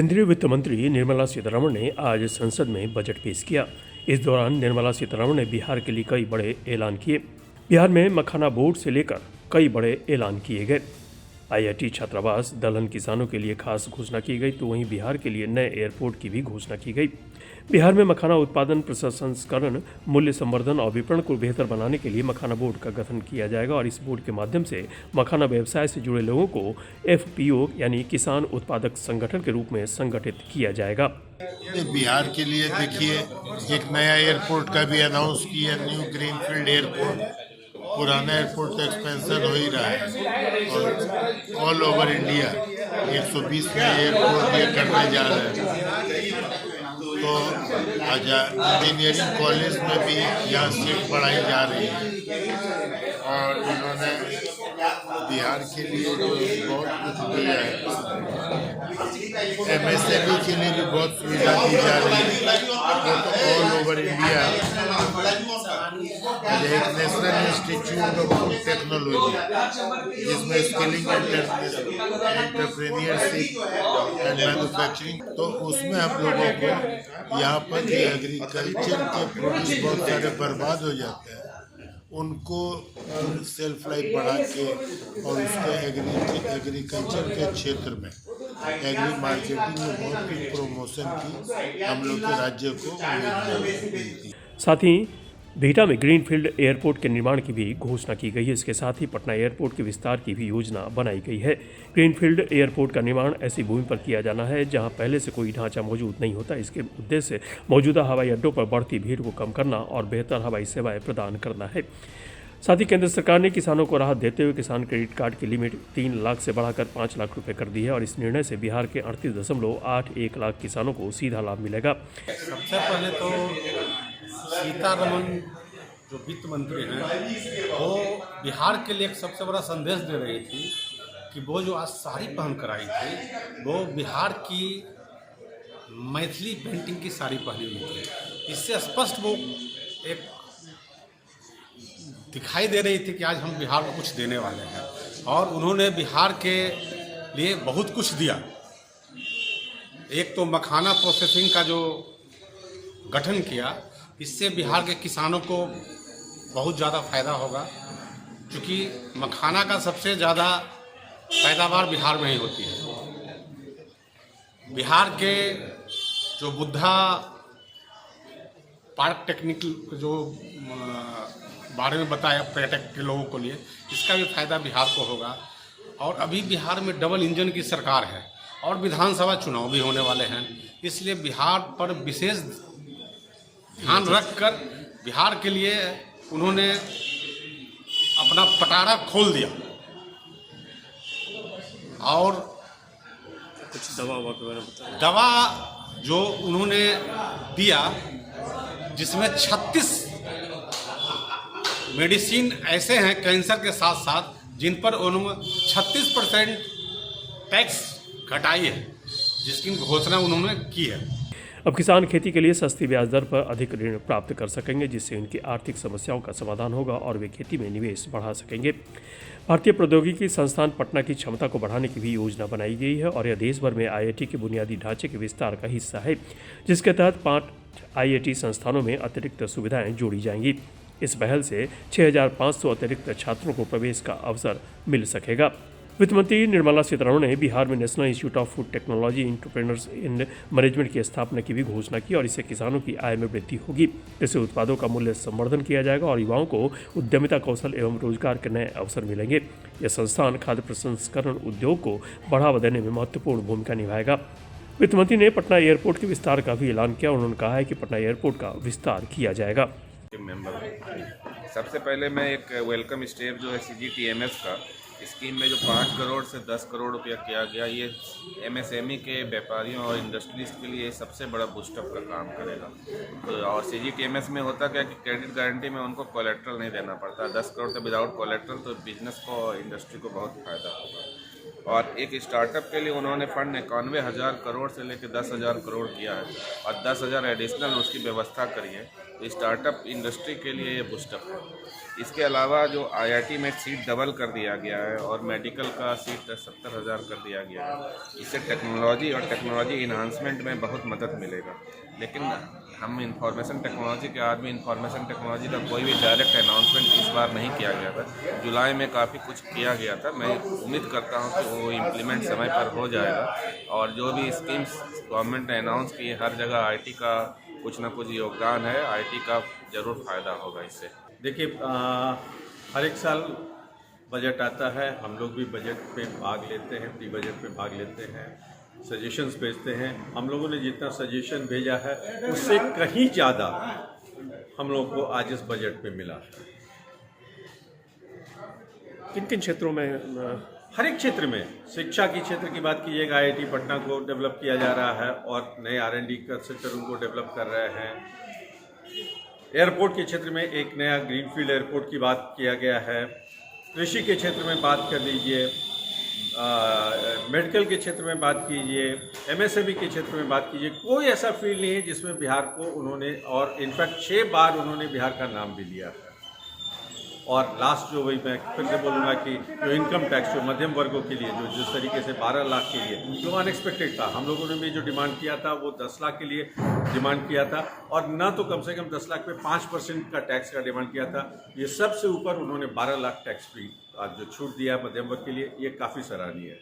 केंद्रीय वित्त मंत्री निर्मला सीतारमण ने आज संसद में बजट पेश किया। इस दौरान निर्मला सीतारमण ने बिहार के लिए कई बड़े ऐलान किए। बिहार में मखाना बोर्ड से लेकर कई बड़े ऐलान किए गए। आईआईटी छात्रावास, दलहन किसानों के लिए खास घोषणा की गई, तो वहीं बिहार के लिए नए एयरपोर्ट की भी घोषणा की गई। बिहार में मखाना उत्पादन, प्रसंस्करण, मूल्य संवर्धन और विपणन को बेहतर बनाने के लिए मखाना बोर्ड का गठन किया जाएगा और इस बोर्ड के माध्यम से मखाना व्यवसाय से जुड़े लोगों को एफपीओ यानी किसान उत्पादक संगठन के रूप में संगठित किया जाएगा। बिहार के लिए देखिए, एक नया एयरपोर्ट का भी अनाउंस किया, न्यू ग्रीनफील्ड एयरपोर्ट। पुराना एयरपोर्ट तो एक्सपेंशन हो ही रहा है और ऑल ओवर इंडिया 120 नए एयरपोर्ट ये करने जा रहे हैं। तो आज इंजीनियरिंग कॉलेज में भी यहाँ सीट बढ़ाई जा रही है और उन्होंने बिहार के लिए जो बहुत कुछ दिया है। एमएसएमई के लिए भी बहुत सुविधा दी जा रही है। तो ऑल ओवर इंडिया एक national institute of food technology, जिसमें स्किलिंग एंटरप्रेन्योरशिप एंड मैन्युफैक्चरिंग, तो उसमें हम लोगों को यहाँ पर एग्रीकल्चर के प्रोड्यूस बहुत सारे बर्बाद हो जाते हैं, उनको सेल्फ लाइफ बढ़ा के और उसके एग्रीकल्चर के क्षेत्र में एग्री मार्केटिंग में बहुत कुछ प्रमोशन की हम लोग के राज्य को मिलती। साथ ही बिहटा में ग्रीनफील्ड एयरपोर्ट के निर्माण की भी घोषणा की गई है। इसके साथ ही पटना एयरपोर्ट के विस्तार की भी योजना बनाई गई है। ग्रीनफील्ड एयरपोर्ट का निर्माण ऐसी भूमि पर किया जाना है जहां पहले से कोई ढांचा मौजूद नहीं होता। इसके उद्देश्य मौजूदा हवाई अड्डों पर बढ़ती भीड़ को कम करना और बेहतर हवाई सेवाएं प्रदान करना है। साथ ही केंद्र सरकार ने किसानों को राहत देते हुए किसान क्रेडिट कार्ड की लिमिट 3 लाख से बढ़ाकर 5 लाख रुपए कर दी है और इस निर्णय से बिहार के 38.81 लाख किसानों को सीधा लाभ मिलेगा। सबसे पहले तो सीतारमण जो वित्त मंत्री हैं, वो बिहार के लिए एक सबसे बड़ा संदेश दे रही थी कि वो जो आज साड़ी पहन कर आई थी, वो बिहार की मैथिली पेंटिंग की साड़ी पहनी हुई थी। इससे स्पष्ट वो एक दिखाई दे रही थी कि आज हम बिहार को कुछ देने वाले हैं और उन्होंने बिहार के लिए बहुत कुछ दिया। एक तो मखाना प्रोसेसिंग का जो गठन किया, इससे बिहार के किसानों को बहुत ज़्यादा फायदा होगा, क्योंकि मखाना का सबसे ज़्यादा पैदावार बिहार में ही होती है। बिहार के जो बुद्धा पार्क टेक्निक जो बारे में बताया पर्यटक के लोगों को लिए, इसका भी फायदा बिहार को होगा। और अभी बिहार में डबल इंजन की सरकार है और विधानसभा चुनाव भी होने वाले हैं, इसलिए बिहार पर विशेष ध्यान रखकर बिहार के लिए उन्होंने अपना पटारा खोल दिया और कुछ दवा जो उन्होंने दिया, जिसमें 36 मेडिसिन ऐसे हैं कैंसर के साथ साथ जिन पर उन्होंने 36% टैक्स घटाई है, जिसकी घोषणा उन्होंने की है। अब किसान खेती के लिए सस्ती ब्याज दर पर अधिक ऋण प्राप्त कर सकेंगे, जिससे उनकी आर्थिक समस्याओं का समाधान होगा और वे खेती में निवेश बढ़ा सकेंगे। भारतीय प्रौद्योगिकी संस्थान पटना की क्षमता को बढ़ाने की भी योजना बनाई गई है और यह देश भर में आईआईटी के बुनियादी ढांचे के विस्तार का हिस्सा है, जिसके तहत 5 आईआईटी संस्थानों में अतिरिक्त सुविधाएं जोड़ी जाएंगी। इस पहल से 6500 अतिरिक्त छात्रों को प्रवेश का अवसर मिल सकेगा। वित्त मंत्री निर्मला सीतारमण ने बिहार में national institute of food technology entrepreneurs in management की स्थापना की भी घोषणा की और इससे किसानों की आय में वृद्धि होगी। इससे उत्पादों का मूल्य संवर्धन किया जाएगा और युवाओं को उद्यमिता, कौशल एवं रोजगार के नए अवसर मिलेंगे। यह संस्थान खाद्य प्रसंस्करण उद्योग को बढ़ावा देने में महत्वपूर्ण भूमिका निभाएगा। वित्त मंत्री ने पटना एयरपोर्ट के विस्तार का भी ऐलान किया। उन्होंने कहा है कि पटना एयरपोर्ट का विस्तार किया जाएगा। सबसे पहले मैं एक वेलकम स्टेप जो है CGTMS का स्कीम में जो 5 करोड़ से 10 करोड़ रुपया किया गया, ये MSME के व्यापारियों और इंडस्ट्रियलिस्ट के लिए सबसे बड़ा बूस्टअप का काम करेगा। तो और CGTMS में होता क्या कि क्रेडिट गारंटी में उनको कोलेट्रल नहीं देना पड़ता। 10 करोड़ से विदाउट कोलेट्रल, तो बिजनेस को, इंडस्ट्री को बहुत फ़ायदा होगा। और एक स्टार्टअप के लिए उन्होंने फंड 91,000 करोड़ से लेकर 10,000 करोड़ किया है और 10,000 एडिशनल उसकी व्यवस्था करी है। तो स्टार्टअप इंडस्ट्री के लिए ये बूस्टअप है। इसके अलावा जो IIT में सीट डबल कर दिया गया है और मेडिकल का सीट 70,000 कर दिया गया है, इससे टेक्नोलॉजी और टेक्नोलॉजी इन्हांसमेंट में बहुत मदद मिलेगा। लेकिन हम इंफॉर्मेशन टेक्नोलॉजी के आदमी, इंफॉर्मेशन टेक्नोलॉजी का कोई भी डायरेक्ट अनाउंसमेंट इस बार नहीं किया गया था। जुलाई में काफ़ी कुछ किया गया था। मैं उम्मीद करता हूं कि वो इम्प्लीमेंट समय पर हो जाएगा और जो भी स्कीम्स गवर्नमेंट ने अनाउंस की है, हर जगह IT का कुछ ना कुछ योगदान है। IT का ज़रूर फ़ायदा होगा इससे। देखिए, हर एक साल बजट आता है, हम लोग भी बजट पे भाग लेते हैं, प्री बजट में भाग लेते हैं, सजेशंस भेजते हैं। हम लोगों ने जितना सजेशन भेजा है उससे कहीं ज़्यादा हम लोग को आज इस बजट में मिला है। किन किन क्षेत्रों में? हर एक क्षेत्र में, शिक्षा के क्षेत्र की बात कीजिएगा, IIT पटना को डेवलप किया जा रहा है और नए R&D का सेक्टर उनको डेवलप कर रहे हैं। एयरपोर्ट के क्षेत्र में एक नया ग्रीनफील्ड एयरपोर्ट की बात किया गया है। कृषि के क्षेत्र में बात कर लीजिए, मेडिकल के क्षेत्र में बात कीजिए, MSME के क्षेत्र में बात कीजिए। कोई ऐसा फील्ड नहीं है जिसमें बिहार को उन्होंने, और इनफैक्ट 6 बार उन्होंने बिहार का नाम भी लिया है। और लास्ट जो, वही मैं फिर से बोलूँगा कि जो इनकम टैक्स जो मध्यम वर्गों के लिए जो जिस तरीके से 12 लाख के लिए जो अनएक्सपेक्टेड था, हम लोगों ने भी जो डिमांड किया था वो 10 लाख के लिए डिमांड किया था और न तो कम से कम 10 लाख पे 5% का टैक्स का डिमांड किया था। ये सबसे ऊपर उन्होंने 12 लाख टैक्स फ्री जो छूट दिया मध्यम वर्ग के लिए, ये काफ़ी सराहनीय है।